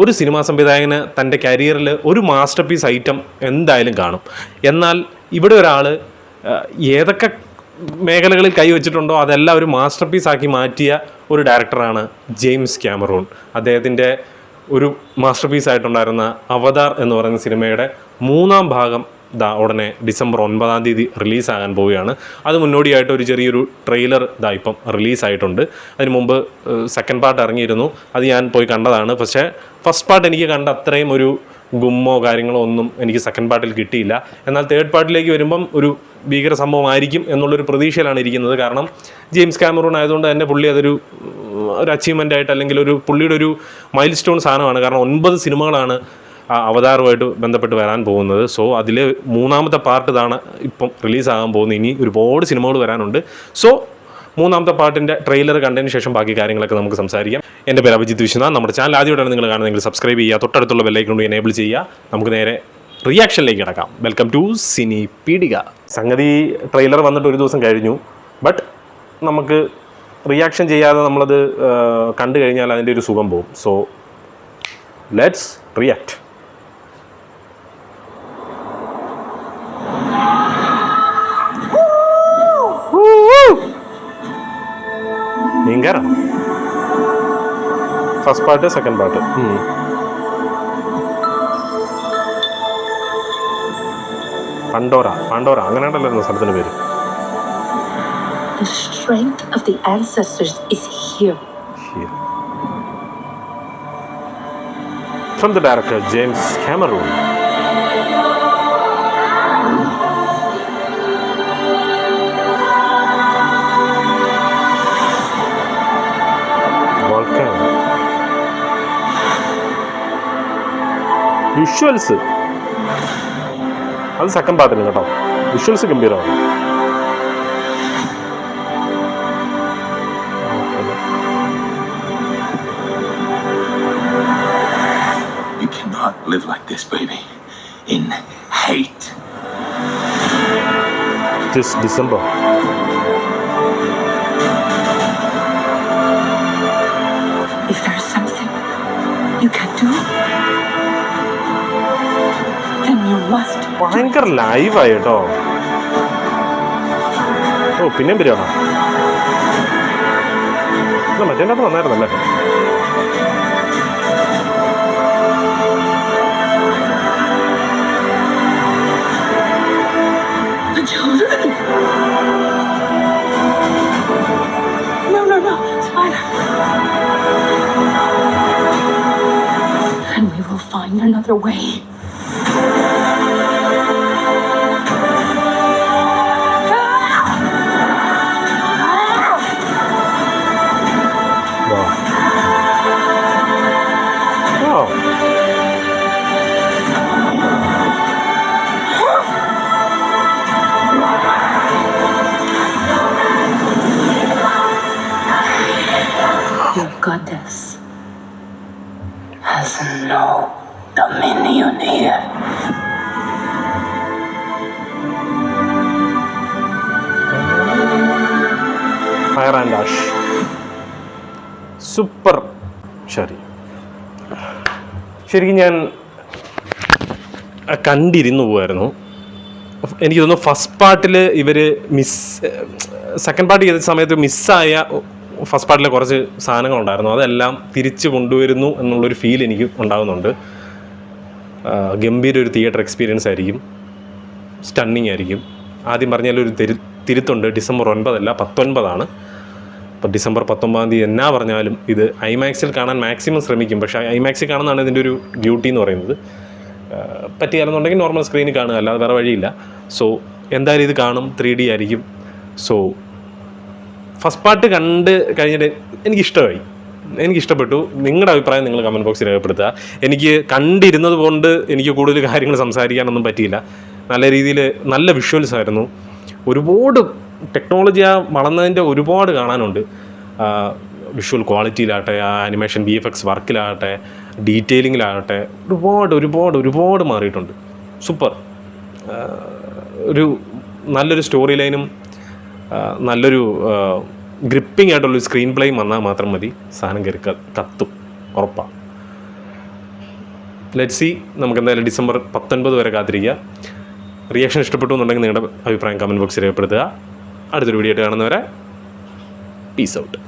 ഒരു സിനിമാ സംവിധായകന് തൻ്റെ കരിയറിൽ ഒരു മാസ്റ്റർ പീസ് ഐറ്റം എന്തായാലും കാണും. എന്നാൽ ഇവിടെ ഒരാൾ ഏതൊക്കെ മേഖലകളിൽ കൈവച്ചിട്ടുണ്ടോ അതെല്ലാം ഒരു മാസ്റ്റർ പീസാക്കി മാറ്റിയ ഒരു ഡയറക്ടറാണ് ജെയിംസ് ക്യാമറൂൺ. അദ്ദേഹത്തിൻ്റെ ഒരു മാസ്റ്റർ പീസായിട്ടുണ്ടായിരുന്ന അവതാർ എന്ന് പറയുന്ന സിനിമയുടെ 3ാം ഭാഗം ഉടനെ ഡിസംബർ 9 റിലീസാകാൻ പോവുകയാണ്. അത് മുന്നോടിയായിട്ട് ഒരു ചെറിയൊരു ട്രെയിലർ ഇപ്പം റിലീസായിട്ടുണ്ട്. അതിന് മുമ്പ് സെക്കൻഡ് പാർട്ട് ഇറങ്ങിയിരുന്നു, അത് ഞാൻ പോയി കണ്ടതാണ്. പക്ഷേ ഫസ്റ്റ് പാർട്ട് എനിക്ക് കണ്ട അത്രയും ഒരു ഗുമ്മോ കാര്യങ്ങളോ ഒന്നും എനിക്ക് സെക്കൻഡ് പാർട്ടിൽ കിട്ടിയില്ല. എന്നാൽ തേർഡ് പാർട്ടിലേക്ക് വരുമ്പം ഒരു ഭീകര സംഭവമായിരിക്കും എന്നുള്ളൊരു പ്രതീക്ഷയിലാണ് ഇരിക്കുന്നത്. കാരണം ജെയിംസ് ക്യാമറൂൺ ആയതുകൊണ്ട് തന്നെ പുള്ളി അതൊരു അച്ചീവ്മെൻ്റ് ആയിട്ട് അല്ലെങ്കിൽ ഒരു പുള്ളിയുടെ ഒരു മൈൽ സ്റ്റോൺ സാധനമാണ്. കാരണം 9 സിനിമകളാണ് അവതാറുമായിട്ട് ബന്ധപ്പെട്ട് വരാൻ പോകുന്നത്. സോ അതിൽ 3ാമത്തെ പാർട്ട് ഇതാണ് ഇപ്പം റിലീസാകാൻ പോകുന്നത്. ഇനി ഒരുപാട് സിനിമകൾ വരാനുണ്ട്. സോ 3ാമത്തെ പാർട്ടിൻ്റെ ട്രെയിലർ കണ്ടതിന് ശേഷം ബാക്കി കാര്യങ്ങളൊക്കെ നമുക്ക് സംസാരിക്കാം. എൻ്റെ പേര് അഭിജിത്ത് വിശ്വനാഥ്. നമ്മുടെ ചാനൽ ആദ്യമായിട്ടാണ് നിങ്ങൾ കാണുന്നതെങ്കിൽ സബ്സ്ക്രൈബ് ചെയ്യുക, തൊട്ടടുത്തുള്ള ബെല്ലൈക്കൺ കൊണ്ട് എനേബിൾ ചെയ്യുക. നമുക്ക് നേരെ റിയാക്ഷനിലേക്ക് കിടക്കാം. Welcome to Cini Peedika. സംഗതി ട്രെയിലർ വന്നിട്ട് ഒരു ദിവസം കഴിഞ്ഞു. ബട്ട് നമുക്ക് റിയാക്ഷൻ ചെയ്യാതെ നമ്മളത് കണ്ടു കഴിഞ്ഞാൽ അതിൻ്റെ ഒരു സുഖം പോകും. So let's react. ഭയങ്കര first part second part. Pandora അങ്ങനെയാണല്ലോ സ്ഥലത്തിൻ്റെ പേര്. The strength of the ancestors is here. From the director James Cameron. Volcano. Visuals അത് സെക്കൻഡ് പാർട്ടിന് കേട്ടോ. വിഷ്വൽസ് ഗംഭീരമാണ്. You cannot live like this, baby. In hate. This December. If there's something you can do, then you must. ഭയങ്കര ലൈവായി കേട്ടോ. ഓ പിന്നെയും ബിരിയാണോ? മറ്റേ വന്നായിരുന്നല്ലേ? The children. No, Spider. And we will find another way. Your goddess has no dominion here. Fire and ash. Super. ശരിക്കും ഞാൻ കണ്ടിരുന്നു പോവായിരുന്നു. എനിക്ക് തോന്നുന്നു ഫസ്റ്റ് പാർട്ടിൽ ഇവർ സെക്കൻഡ് പാർട്ട് ചെയ്ത സമയത്ത് മിസ്സായ ഫസ്റ്റ് പാർട്ടിലെ കുറച്ച് സാധനങ്ങളുണ്ടായിരുന്നു. അതെല്ലാം തിരിച്ചു കൊണ്ടുവരുന്നു എന്നുള്ളൊരു ഫീൽ എനിക്ക് ഉണ്ടാകുന്നുണ്ട്. ഗംഭീര ഒരു തിയേറ്റർ എക്സ്പീരിയൻസ് ആയിരിക്കും. സ്റ്റണ്ണിങ് ആയിരിക്കും. ആദ്യം പറഞ്ഞാലൊരു തിരുത്തുണ്ട്. ഡിസംബർ 9 19. അപ്പോൾ ഡിസംബർ 19 എന്നാ പറഞ്ഞാലും ഇത് ഐമാക്സിൽ കാണാൻ മാക്സിമം ശ്രമിക്കും. പക്ഷേ ഐമാക്സിൽ കാണുന്നതാണ് ഇതിൻ്റെ ഒരു ബ്യൂട്ടി എന്ന് പറയുന്നത്. പറ്റിയാലെന്നുണ്ടെങ്കിൽ നോർമൽ സ്ക്രീനിൽ കാണുക, അല്ലാതെ വേറെ വഴിയില്ല. സോ എന്തായാലും ഇത് കാണും. 3D ആയിരിക്കും. സോ ഫസ്റ്റ് പാർട്ട് കണ്ട് കഴിഞ്ഞിട്ട് എനിക്കിഷ്ടപ്പെട്ടു. നിങ്ങളുടെ അഭിപ്രായം നിങ്ങൾ കമൻറ്റ് ബോക്സിൽ രേഖപ്പെടുത്തുക. എനിക്ക് കണ്ടിരുന്നത് കൊണ്ട് എനിക്ക് കൂടുതൽ കാര്യങ്ങൾ സംസാരിക്കാനൊന്നും പറ്റിയില്ല. നല്ല രീതിയിൽ നല്ല വിഷ്വൽസ് ആയിരുന്നു. ഒരുപാട് ടെക്നോളജി വളർന്നതിൻ്റെ ഒരുപാട് കാണാനുണ്ട്. വിഷ്വൽ ക്വാളിറ്റിയിലാകട്ടെ, ആനിമേഷൻ VFX വർക്കിലാകട്ടെ, ഡീറ്റെയിലിങ്ങിലാകട്ടെ, ഒരുപാട് മാറിയിട്ടുണ്ട്. സൂപ്പർ. ഒരു നല്ലൊരു സ്റ്റോറി ലൈനും നല്ലൊരു ഗ്രിപ്പിംഗ് ആയിട്ടുള്ളൊരു സ്ക്രീൻ പ്ലേയും വന്നാൽ മാത്രം മതി. സാധനം കയറി കത്തും, ഉറപ്പാണ്. ലെറ്റ് സി, നമുക്ക് എന്തായാലും ഡിസംബർ 19 വരെ കാത്തിരിക്കുക. റിയാക്ഷൻ ഇഷ്ടപ്പെട്ടു എന്നുണ്ടെങ്കിൽ നിങ്ങളുടെ അഭിപ്രായം കമൻറ്റ് ബോക്സിൽ രേഖപ്പെടുത്തുക. അടുത്തൊരു വീഡിയോ ആയിട്ട് കാണുന്നവരെ പീസ് ഔട്ട്.